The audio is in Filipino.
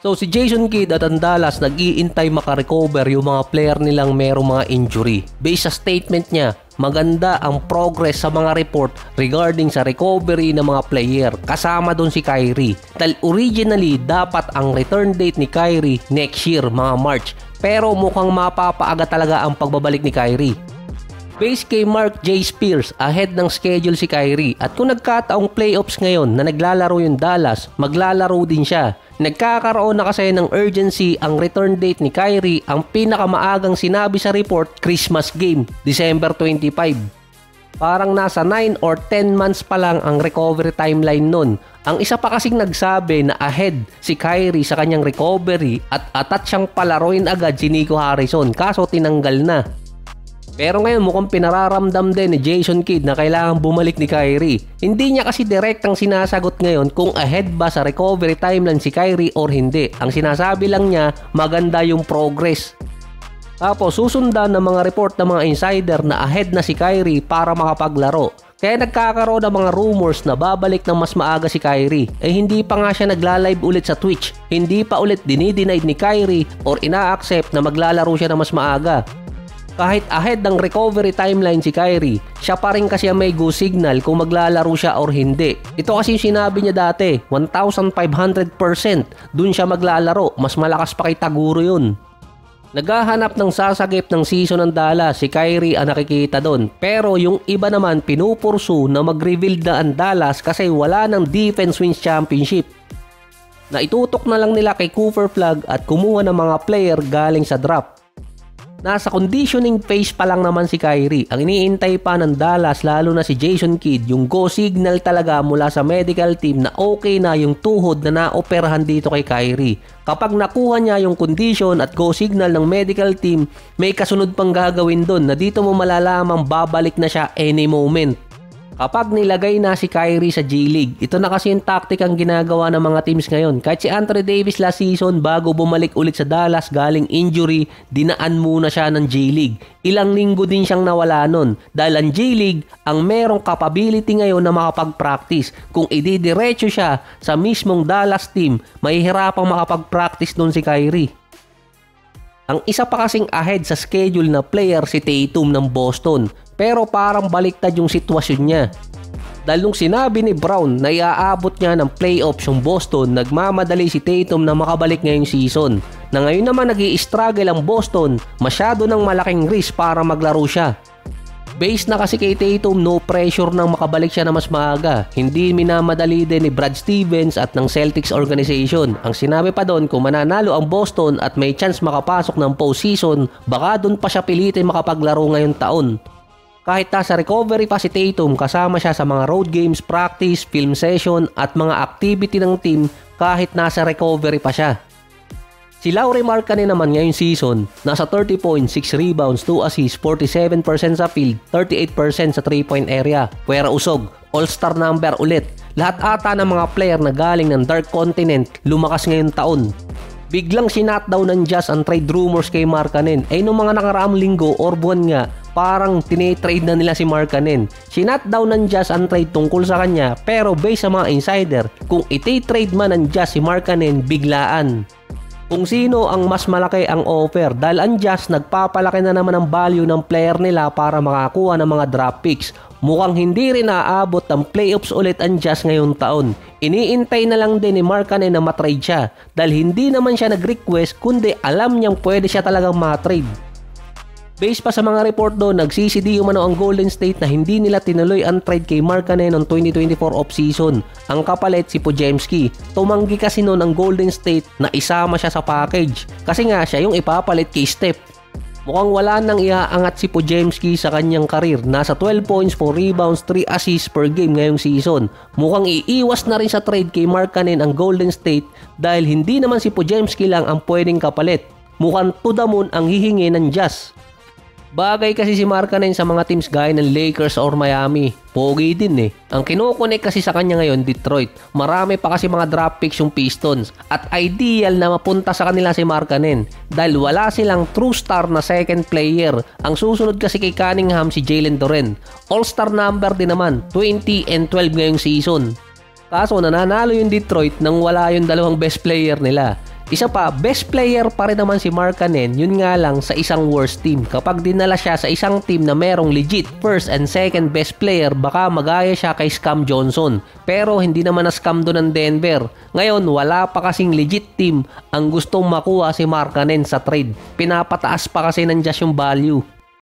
So si Jason Kidd at ang Dallas nag-iintay makarecover yung mga player nilang merong mga injury. Based sa statement niya, maganda ang progress sa mga report regarding sa recovery ng mga player. Kasama doon si Kyrie. Dahil originally dapat ang return date ni Kyrie next year mga March. Pero mukhang mapapaaga talaga ang pagbabalik ni Kyrie. Based kay Mark J. Spears, ahead ng schedule si Kyrie at kung nagkataong playoffs ngayon na naglalaro yung Dallas, maglalaro din siya. Nagkakaroon na kasi ng urgency ang return date ni Kyrie, ang pinakamaagang sinabi sa report, Christmas game, December 25. Parang nasa 9 or 10 months pa lang ang recovery timeline nun. Ang isa pa kasing nagsabi na ahead si Kyrie sa kanyang recovery at atat siyang palaruin agad si Nico Harrison kaso tinanggal na. Pero ngayon mukhang pinararamdam din ni Jason Kidd na kailangan bumalik ni Kyrie. Hindi niya kasi direktang sinasagot ngayon kung ahead ba sa recovery timeline si Kyrie or hindi. Ang sinasabi lang niya maganda yung progress. Tapos susundan ng mga report ng mga insider na ahead na si Kyrie para makapaglaro. Kaya nagkakaroon ng mga rumors na babalik ng mas maaga si Kyrie. Hindi pa nga siya nagla-live ulit sa Twitch. Hindi pa ulit dinidenied ni Kyrie or ina-accept na maglalaro siya ng mas maaga. Kahit ahead ng recovery timeline si Kyrie, siya pa rin kasi may go signal kung maglalaro siya or hindi. Ito kasi yung sinabi niya dati, 1,500% dun siya maglalaro, mas malakas pa kay Taguro yun. Naghahanap ng sasagip ng season ng Dallas, si Kyrie ang nakikita doon. Pero yung iba naman pinupursu na mag-rebuild na ang Dallas kasi wala ng defense wins championship. Na itutok na lang nila kay Cooper Flagg at kumuha ng mga player galing sa draft. Nasa conditioning phase pa lang naman si Kyrie. Ang iniintay pa ng Dallas lalo na si Jason Kidd yung go signal talaga mula sa medical team na okay na yung tuhod na naoperahan dito kay Kyrie. Kapag nakuha niya yung condition at go signal ng medical team, may kasunod pang gagawin doon na dito mo malalamang babalik na siya any moment. Kapag nilagay na si Kyrie sa G-League, ito na kasi yung tactic ang ginagawa ng mga teams ngayon. Kahit si Anthony Davis last season, bago bumalik ulit sa Dallas galing injury, dinaan muna siya ng G-League. Ilang linggo din siyang nawala nun. Dahil ang G-League, ang merong capability ngayon na makapag-practice. Kung ididiretso siya sa mismong Dallas team, mahihirapang makapag-practice nun si Kyrie. Ang isa pa kasing ahead sa schedule na player si Tatum ng Boston. Pero parang baliktad yung sitwasyon niya. Dahil nung sinabi ni Brown na iaabot niya ng playoffs yung Boston, nagmamadali si Tatum na makabalik ngayong season. Na ngayon naman nag-i-struggle ang Boston, masyado ng malaking risk para maglaro siya. Based na kasi kay Tatum, no pressure nang makabalik siya na mas maaga. Hindi minamadali din ni Brad Stevens at ng Celtics organization. Ang sinabi pa doon, kung mananalo ang Boston at may chance makapasok ng postseason, baka doon pa siya pilitin makapaglaro ngayong taon. Kahit nasa recovery pa si Tatum, kasama siya sa mga road games, practice, film session at mga activity ng team kahit nasa recovery pa siya. Si Lauri Markkanen naman ngayong season, nasa 30 points, 6 rebounds, 2 assists, 47% sa field, 38% sa 3-point area. Puwera usog, all-star number ulit. Lahat ata ng mga player na galing ng Dark Continent lumakas ngayong taon. Biglang sinatdown ng Jazz ang trade rumors kay Markkanen. Nung mga nakaraang linggo or buwan nga, parang tine-trade na nila si Markkanen. Sinatdown ng Jazz ang trade tungkol sa kanya, pero based sa mga insider, kung iti-trade man ng Jazz si Markkanen, biglaan. Kung sino ang mas malaki ang offer dahil ang Jazz nagpapalaki na naman ang value ng player nila para makakuha ng mga draft picks. Mukhang hindi rin naaabot ng playoffs ulit ang Jazz ngayong taon. Iniintay na lang din ni Markkanen na matrade siya dahil hindi naman siya nag-request kundi alam niyang pwede siya talagang matrade. Based pa sa mga report doon, nagsisidi umano ang Golden State na hindi nila tinuloy ang trade kay Markkanen noong 2024 offseason. Ang kapalit si Podziemski. Tumanggi kasi noon ang Golden State na isama siya sa package. Kasi nga siya yung ipapalit kay Steph. Mukhang wala nang iaangat si Podziemski sa kanyang karir. Nasa 12 points, 4 rebounds, 3 assists per game ngayong season. Mukhang iiwas na rin sa trade kay Markkanen ang Golden State dahil hindi naman si Podziemski lang ang pwedeng kapalit. Mukhang to the moon ang hihingi ng Jazz. Bagay kasi si Markkanen sa mga teams gaya ng Lakers or Miami. Pogi din eh. Ang kinukunik kasi sa kanya ngayon, Detroit. Marami pa kasi mga draft picks yung Pistons. At ideal na mapunta sa kanila si Markkanen. Dahil wala silang true star na second player. Ang susunod kasi kay Cunningham si Jalen Duren. All-star number din naman, 20 and 12 ngayong season. Kaso nananalo yung Detroit nang wala yung dalawang best player nila. Isa pa, best player pa rin naman si Markkanen, yun nga lang sa isang worst team. Kapag dinala siya sa isang team na merong legit first and second best player, baka magaya siya kay Scam Johnson. Pero hindi naman na-scam doon ng Denver. Ngayon, wala pa kasing legit team ang gustong makuha si Markkanen sa trade. Pinapataas pa kasi ng Jazz yung value.